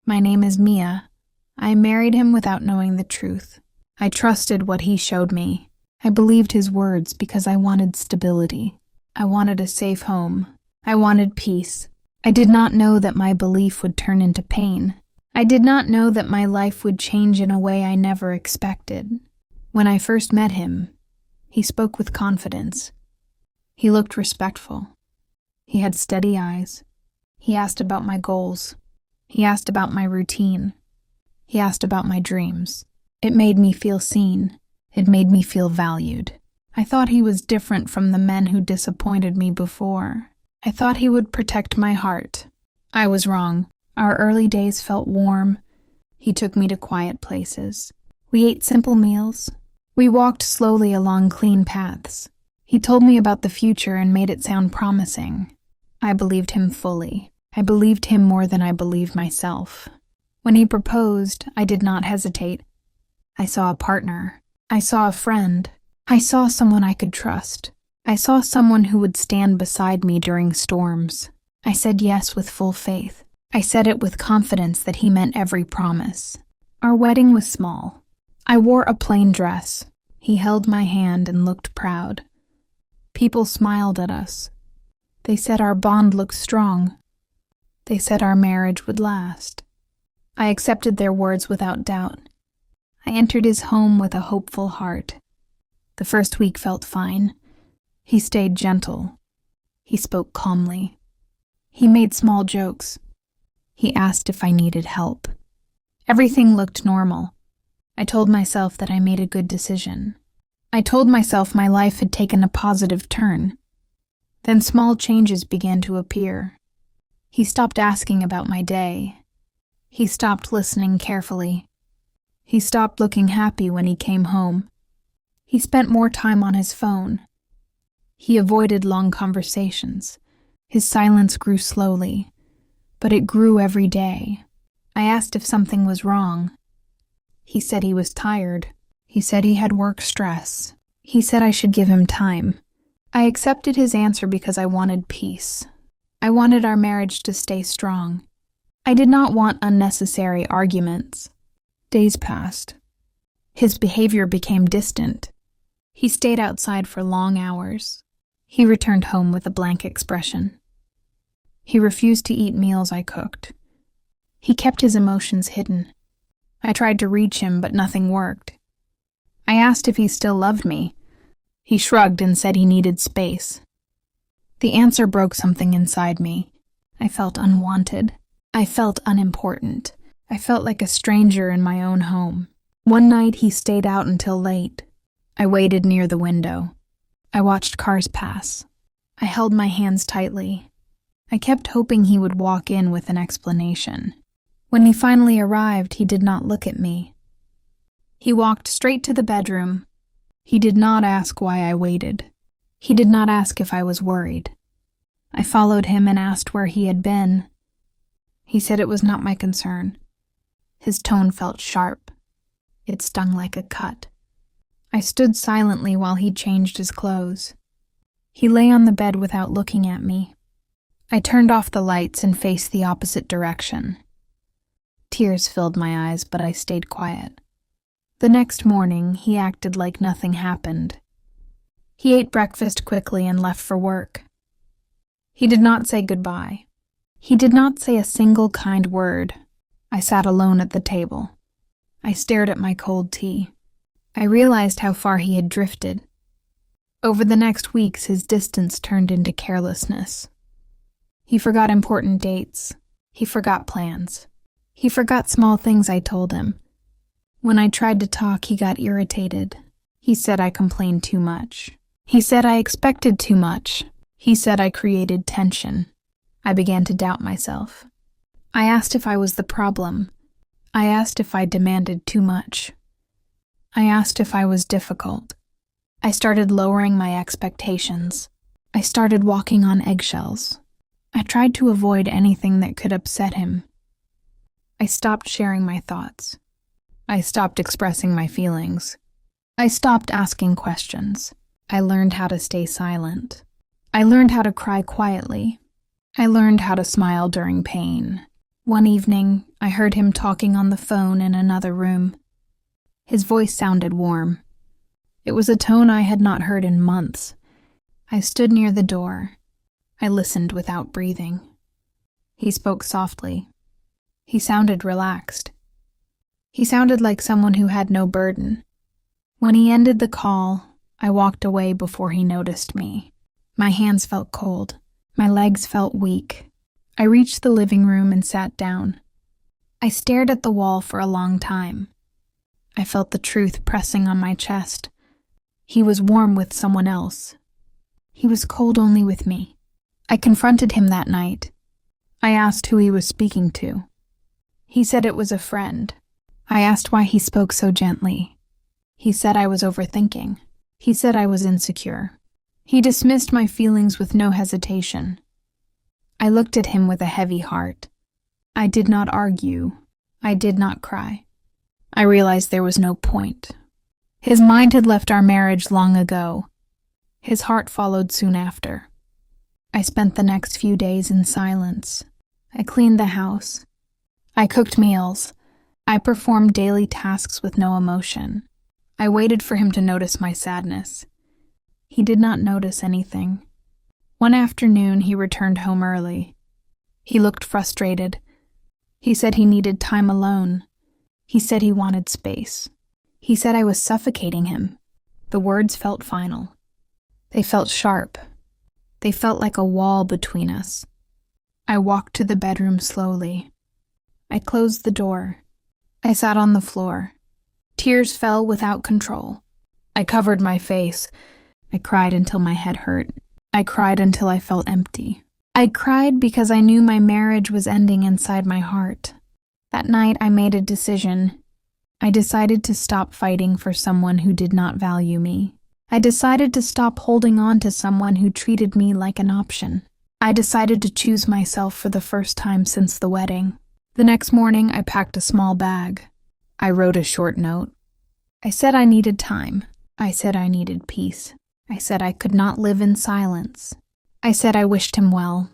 My name is Mia. I married him without knowing the truth. I trusted what he showed me. I believed his words because I wanted stability. I wanted a safe home. I wanted peace. I did not know that my belief would turn into pain. I did not know that my life would change in a way I never expected. When I first met him, he spoke with confidence. He looked respectful. He had steady eyes. He asked about my goals. He asked about my routine. He asked about my dreams. It made me feel seen. It made me feel valued. I thought he was different from the men who disappointed me before. I thought he would protect my heart. I was wrong. Our early days felt warm. He took me to quiet places. We ate simple meals. We walked slowly along clean paths. He told me about the future and made it sound promising. I believed him fully. I believed him more than I believed myself. When he proposed, I did not hesitate. I saw a partner. I saw a friend. I saw someone I could trust. I saw someone who would stand beside me during storms. I said yes with full faith. I said it with confidence that he meant every promise. Our wedding was small. I wore a plain dress. He held my hand and looked proud. People smiled at us. They said our bond looked strong. They said our marriage would last. I accepted their words without doubt. I entered his home with a hopeful heart. The first week felt fine. He stayed gentle. He spoke calmly. He made small jokes. He asked if I needed help. Everything looked normal. I told myself that I made a good decision. I told myself my life had taken a positive turn. Then small changes began to appear. He stopped asking about my day. He stopped listening carefully. He stopped looking happy when he came home. He spent more time on his phone. He avoided long conversations. His silence grew slowly, but it grew every day. I asked if something was wrong. He said he was tired. He said he had work stress. He said I should give him time. I accepted his answer because I wanted peace. I wanted our marriage to stay strong. I did not want unnecessary arguments. Days passed. His behavior became distant. He stayed outside for long hours. He returned home with a blank expression. He refused to eat meals I cooked. He kept his emotions hidden. I tried to reach him, but nothing worked. I asked if he still loved me. He shrugged and said he needed space. The answer broke something inside me. I felt unwanted. I felt unimportant. I felt like a stranger in my own home. One night he stayed out until late. I waited near the window. I watched cars pass. I held my hands tightly. I kept hoping he would walk in with an explanation. When he finally arrived, he did not look at me. He walked straight to the bedroom. He did not ask why I waited. He did not ask if I was worried. I followed him and asked where he had been. He said it was not my concern. His tone felt sharp. It stung like a cut. I stood silently while he changed his clothes. He lay on the bed without looking at me. I turned off the lights and faced the opposite direction. Tears filled my eyes, but I stayed quiet. The next morning, he acted like nothing happened. He ate breakfast quickly and left for work. He did not say goodbye. He did not say a single kind word. I sat alone at the table. I stared at my cold tea. I realized how far he had drifted. Over the next weeks, his distance turned into carelessness. He forgot important dates. He forgot plans. He forgot small things I told him. When I tried to talk, he got irritated. He said I complained too much. He said I expected too much. He said I created tension. I began to doubt myself. I asked if I was the problem. I asked if I demanded too much. I asked if I was difficult. I started lowering my expectations. I started walking on eggshells. I tried to avoid anything that could upset him. I stopped sharing my thoughts. I stopped expressing my feelings. I stopped asking questions. I learned how to stay silent. I learned how to cry quietly. I learned how to smile during pain. One evening, I heard him talking on the phone in another room. His voice sounded warm. It was a tone I had not heard in months. I stood near the door. I listened without breathing. He spoke softly. He sounded relaxed. He sounded like someone who had no burden. When he ended the call, I walked away before he noticed me. My hands felt cold. My legs felt weak. I reached the living room and sat down. I stared at the wall for a long time. I felt the truth pressing on my chest. He was warm with someone else. He was cold only with me. I confronted him that night. I asked who he was speaking to. He said it was a friend. I asked why he spoke so gently. He said I was overthinking. He said I was insecure. He dismissed my feelings with no hesitation. I looked at him with a heavy heart. I did not argue. I did not cry. I realized there was no point. His mind had left our marriage long ago. His heart followed soon after. I spent the next few days in silence. I cleaned the house. I cooked meals. I performed daily tasks with no emotion. I waited for him to notice my sadness. He did not notice anything. One afternoon, he returned home early. He looked frustrated. He said he needed time alone. He said he wanted space. He said I was suffocating him. The words felt final. They felt sharp. They felt like a wall between us. I walked to the bedroom slowly. I closed the door. I sat on the floor. Tears fell without control. I covered my face. I cried until my head hurt. I cried until I felt empty. I cried because I knew my marriage was ending inside my heart. That night, I made a decision. I decided to stop fighting for someone who did not value me. I decided to stop holding on to someone who treated me like an option. I decided to choose myself for the first time since the wedding. The next morning, I packed a small bag. I wrote a short note. I said I needed time. I said I needed peace. I said I could not live in silence. I said I wished him well.